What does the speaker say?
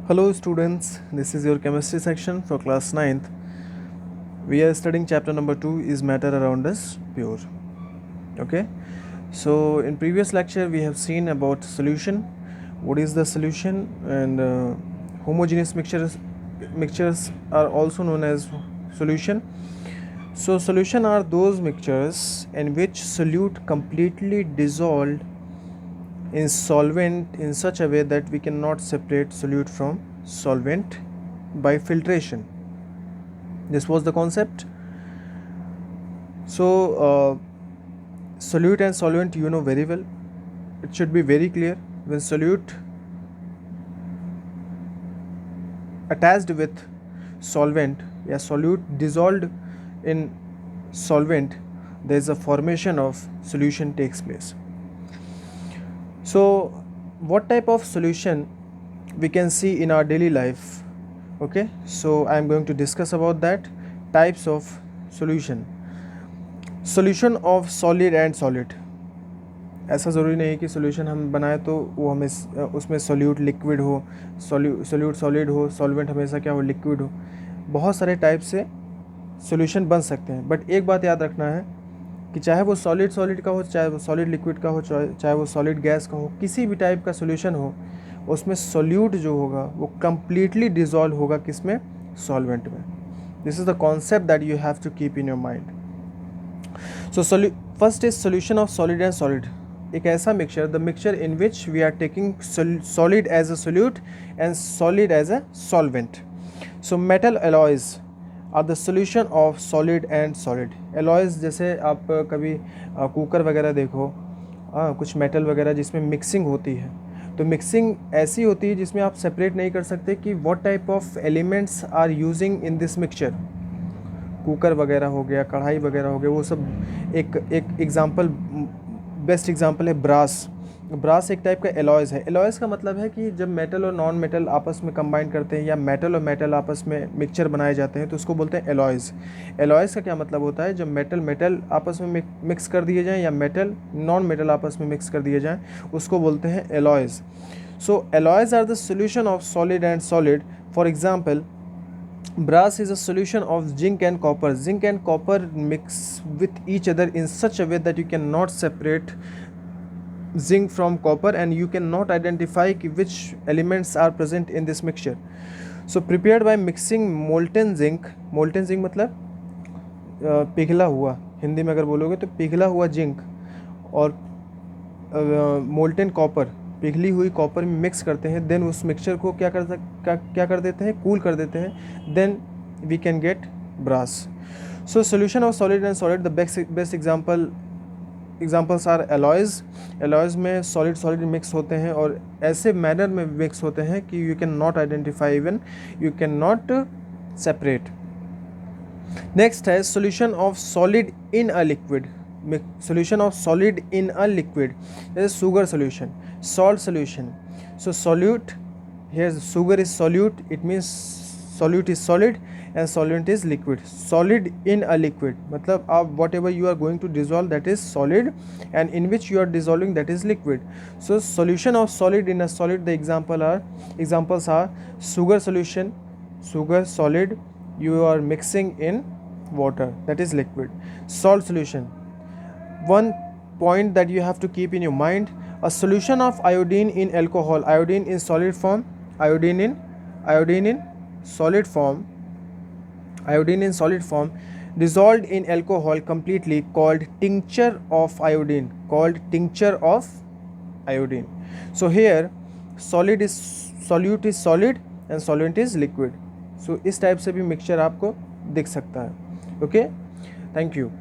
Hello students, this is your chemistry section for class 9th. We are studying chapter number 2 is matter around us pure. Okay, so in previous lecture we have seen about solution, what is the solution, and homogeneous mixtures are also known as solution. So solution are those mixtures in which solute completely dissolved in solvent in such a way that we cannot separate solute from solvent by filtration. This was the concept. So solute and solvent you know very well. It should be very clear. When solute attached with solvent, solute dissolved in solvent, there is a formation of solution takes place. So what type of solution we can see in our daily life? Okay, so I am going to discuss about that types of solution. Solution of solid and solid. ऐसा ज़रूरी नहीं कि solution हम बनाए तो वो हमें उसमें सोल्यूट लिक्विड हो, सोल्यूट सॉलिड हो, सॉल्वेंट हमेशा क्या हो, लिक्विड हो. बहुत सारे टाइप से सोल्यूशन बन सकते हैं. बट एक बात याद रखना है कि चाहे वो सॉलिड का हो, चाहे वो सॉलिड लिक्विड का हो, चाहे वो सॉलिड गैस का हो, किसी भी टाइप का सोल्यूशन हो, उसमें सोल्यूट जो होगा वो कम्प्लीटली डिज़ोल्व होगा किसमें, सॉल्वेंट में. This is the concept that you have to keep in your mind. So first is solution of solid and solid. एक ऐसा mixture, the mixture in which we are taking solid as a solute and solid as a solvent. So metal alloys are the solution of solid and solid. Alloys जैसे आप कभी cooker वगैरह देखो, कुछ metal वगैरह जिसमें मिक्सिंग होती है, तो मिक्सिंग ऐसी होती है जिसमें आप सेपरेट नहीं कर सकते कि what type of elements are using in this mixture. Cooker वगैरह हो गया, कढ़ाई वगैरह हो गया, वो सब एक एग्जांपल, बेस्ट एग्जांपल है ब्रास. ब्रास एक टाइप का एलॉयज़ है. एलॉयज़ का मतलब है कि जब मेटल और नॉन मेटल आपस में कंबाइन करते हैं या मेटल और मेटल आपस में मिक्सचर बनाए जाते हैं तो उसको बोलते हैं एलॉयज़. एलॉयज़ का क्या मतलब होता है, जब मेटल आपस में मिक्स कर दिए जाएँ या मेटल नॉन मेटल आपस में मिक्स कर दिए जाएँ, उसको बोलते हैं alloys. So alloys are the solution of solid and solid. For example, brass is a solution of zinc and copper. Zinc and copper mix with each other in such a way that you cannot separate zinc from copper and you cannot identify which elements are present in this mixture. So prepared by mixing molten zinc मतलब पिघला हुआ, हिंदी में अगर बोलोगे तो पिघला हुआ zinc और मोल्टेन कॉपर, पिघली हुई कॉपर में मिक्स करते हैं. देन उस मिक्सचर को क्या कर देते हैं, कूल कर देते हैं. Then we can get brass. So solution of solid and solid, the best examples are alloys. Alloys में सॉलिड मिक्स होते हैं और ऐसे मैनर में मिक्स होते हैं कि you can not identify, even you can not separate. Next है solution of solid in a liquid. Solution of solid in a liquid is sugar solution, salt solution. So solute, here sugar is solute, it means solute is solid and solvent is liquid. Solid in a liquid मतलब आप whatever you are going to dissolve that is solid and in which you are dissolving that is liquid. So solution of solid in a solid, the examples are sugar solution, sugar solid, you are mixing in water that is liquid. Salt solution, one point that you have to keep in your mind, a solution of iodine in alcohol, iodine in solid form, iodine in solid form dissolved in alcohol completely, called tincture of iodine, So here solute is solid and solvent is liquid. So इस type से भी mixture आपको दिख सकता है. Okay, thank you.